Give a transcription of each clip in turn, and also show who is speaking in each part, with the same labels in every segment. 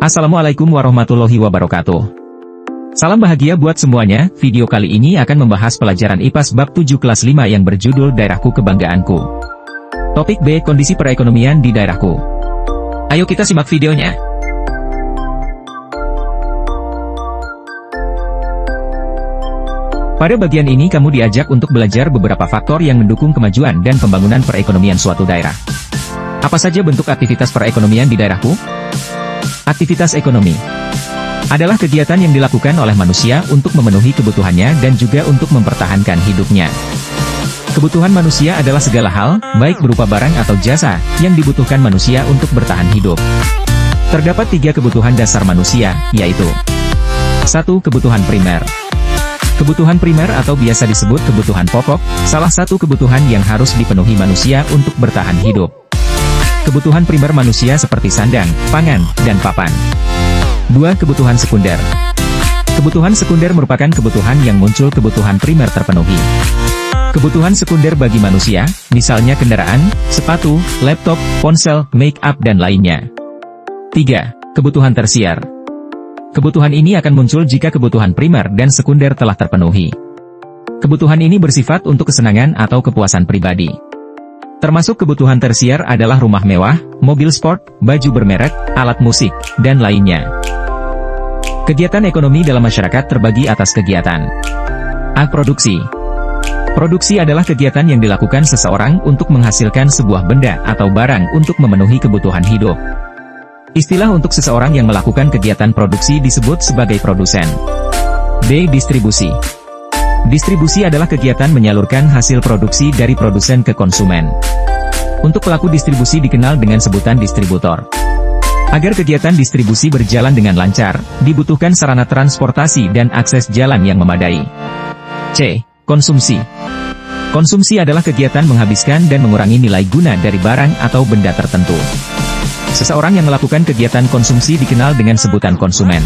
Speaker 1: Assalamualaikum warahmatullahi wabarakatuh. Salam bahagia buat semuanya. Video kali ini akan membahas pelajaran IPAS bab 7 kelas 5 yang berjudul Daerahku Kebanggaanku. Topik B. Kondisi perekonomian di daerahku. Ayo kita simak videonya. Pada bagian ini kamu diajak untuk belajar beberapa faktor yang mendukung kemajuan dan pembangunan perekonomian suatu daerah. Apa saja bentuk aktivitas perekonomian di daerahku? Aktivitas ekonomi adalah kegiatan yang dilakukan oleh manusia untuk memenuhi kebutuhannya dan juga untuk mempertahankan hidupnya. Kebutuhan manusia adalah segala hal, baik berupa barang atau jasa, yang dibutuhkan manusia untuk bertahan hidup. Terdapat 3 kebutuhan dasar manusia, yaitu 1. Kebutuhan primer. Kebutuhan primer atau biasa disebut kebutuhan pokok, salah satu kebutuhan yang harus dipenuhi manusia untuk bertahan hidup. Kebutuhan primer manusia seperti sandang, pangan, dan papan. 2. Kebutuhan sekunder. Kebutuhan sekunder merupakan kebutuhan yang muncul kebutuhan primer terpenuhi. Kebutuhan sekunder bagi manusia, misalnya kendaraan, sepatu, laptop, ponsel, make up dan lainnya. 3. Kebutuhan tersier. Kebutuhan ini akan muncul jika kebutuhan primer dan sekunder telah terpenuhi. Kebutuhan ini bersifat untuk kesenangan atau kepuasan pribadi. Termasuk kebutuhan tersier adalah rumah mewah, mobil sport, baju bermerek, alat musik, dan lainnya. Kegiatan ekonomi dalam masyarakat terbagi atas kegiatan A. Produksi. Produksi adalah kegiatan yang dilakukan seseorang untuk menghasilkan sebuah benda atau barang untuk memenuhi kebutuhan hidup. Istilah untuk seseorang yang melakukan kegiatan produksi disebut sebagai produsen. B. Distribusi. Distribusi adalah kegiatan menyalurkan hasil produksi dari produsen ke konsumen. Untuk pelaku distribusi dikenal dengan sebutan distributor. Agar kegiatan distribusi berjalan dengan lancar, dibutuhkan sarana transportasi dan akses jalan yang memadai. C. Konsumsi. Konsumsi adalah kegiatan menghabiskan dan mengurangi nilai guna dari barang atau benda tertentu. Seseorang yang melakukan kegiatan konsumsi dikenal dengan sebutan konsumen.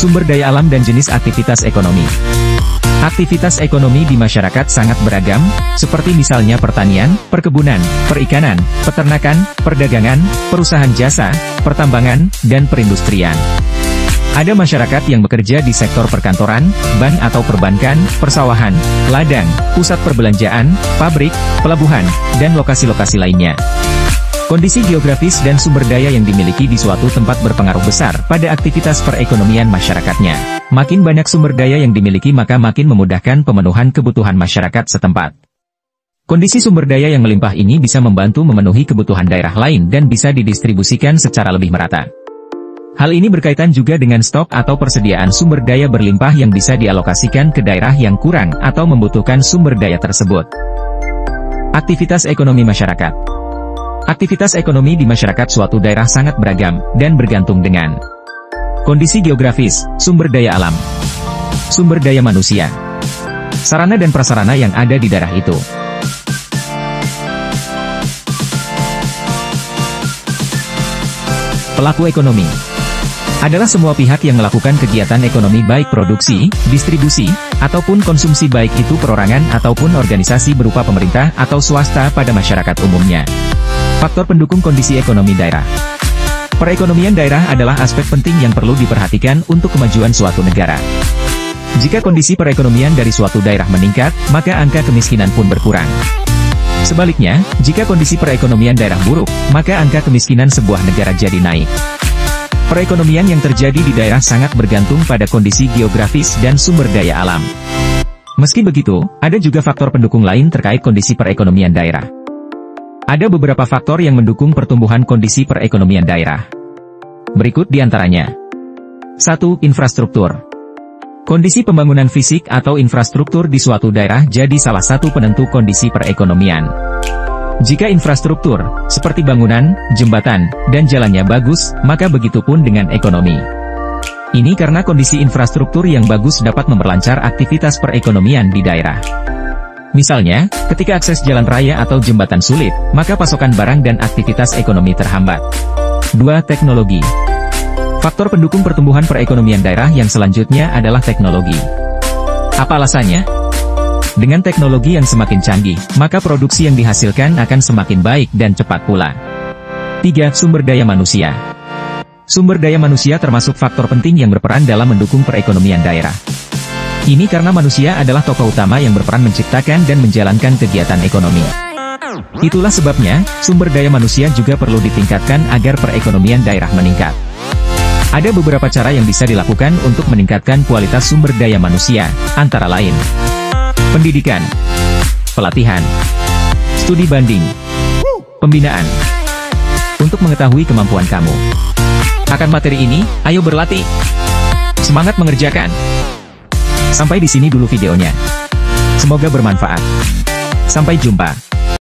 Speaker 1: Sumber daya alam dan jenis aktivitas ekonomi. Aktivitas ekonomi di masyarakat sangat beragam, seperti misalnya pertanian, perkebunan, perikanan, peternakan, perdagangan, perusahaan jasa, pertambangan, dan perindustrian. Ada masyarakat yang bekerja di sektor perkantoran, bank atau perbankan, persawahan, ladang, pusat perbelanjaan, pabrik, pelabuhan, dan lokasi-lokasi lainnya. Kondisi geografis dan sumber daya yang dimiliki di suatu tempat berpengaruh besar pada aktivitas perekonomian masyarakatnya. Makin banyak sumber daya yang dimiliki maka makin memudahkan pemenuhan kebutuhan masyarakat setempat. Kondisi sumber daya yang melimpah ini bisa membantu memenuhi kebutuhan daerah lain dan bisa didistribusikan secara lebih merata. Hal ini berkaitan juga dengan stok atau persediaan sumber daya berlimpah yang bisa dialokasikan ke daerah yang kurang atau membutuhkan sumber daya tersebut. Aktivitas ekonomi masyarakat. Aktivitas ekonomi di masyarakat suatu daerah sangat beragam, dan bergantung dengan kondisi geografis, sumber daya alam, sumber daya manusia, sarana dan prasarana yang ada di daerah itu. Pelaku ekonomi adalah semua pihak yang melakukan kegiatan ekonomi baik produksi, distribusi, ataupun konsumsi baik itu perorangan ataupun organisasi berupa pemerintah atau swasta pada masyarakat umumnya. Faktor pendukung kondisi ekonomi daerah. Perekonomian daerah adalah aspek penting yang perlu diperhatikan untuk kemajuan suatu negara. Jika kondisi perekonomian dari suatu daerah meningkat, maka angka kemiskinan pun berkurang. Sebaliknya, jika kondisi perekonomian daerah buruk, maka angka kemiskinan sebuah negara jadi naik. Perekonomian yang terjadi di daerah sangat bergantung pada kondisi geografis dan sumber daya alam. Meski begitu, ada juga faktor pendukung lain terkait kondisi perekonomian daerah. Ada beberapa faktor yang mendukung pertumbuhan kondisi perekonomian daerah. Berikut diantaranya. 1. Infrastruktur. Kondisi pembangunan fisik atau infrastruktur di suatu daerah jadi salah satu penentu kondisi perekonomian. Jika infrastruktur, seperti bangunan, jembatan, dan jalannya bagus, maka begitupun dengan ekonomi. Ini karena kondisi infrastruktur yang bagus dapat memperlancar aktivitas perekonomian di daerah. Misalnya, ketika akses jalan raya atau jembatan sulit, maka pasokan barang dan aktivitas ekonomi terhambat. 2. Teknologi. Faktor pendukung pertumbuhan perekonomian daerah yang selanjutnya adalah teknologi. Apa alasannya? Dengan teknologi yang semakin canggih, maka produksi yang dihasilkan akan semakin baik dan cepat pula. 3. Sumber daya manusia. Sumber daya manusia termasuk faktor penting yang berperan dalam mendukung perekonomian daerah. Ini karena manusia adalah tokoh utama yang berperan menciptakan dan menjalankan kegiatan ekonomi. Itulah sebabnya, sumber daya manusia juga perlu ditingkatkan agar perekonomian daerah meningkat. Ada beberapa cara yang bisa dilakukan untuk meningkatkan kualitas sumber daya manusia, antara lain pendidikan, pelatihan, studi banding, pembinaan. Untuk mengetahui kemampuan kamu akan materi ini, ayo berlatih. Semangat mengerjakan. Sampai di sini dulu videonya. Semoga bermanfaat. Sampai jumpa.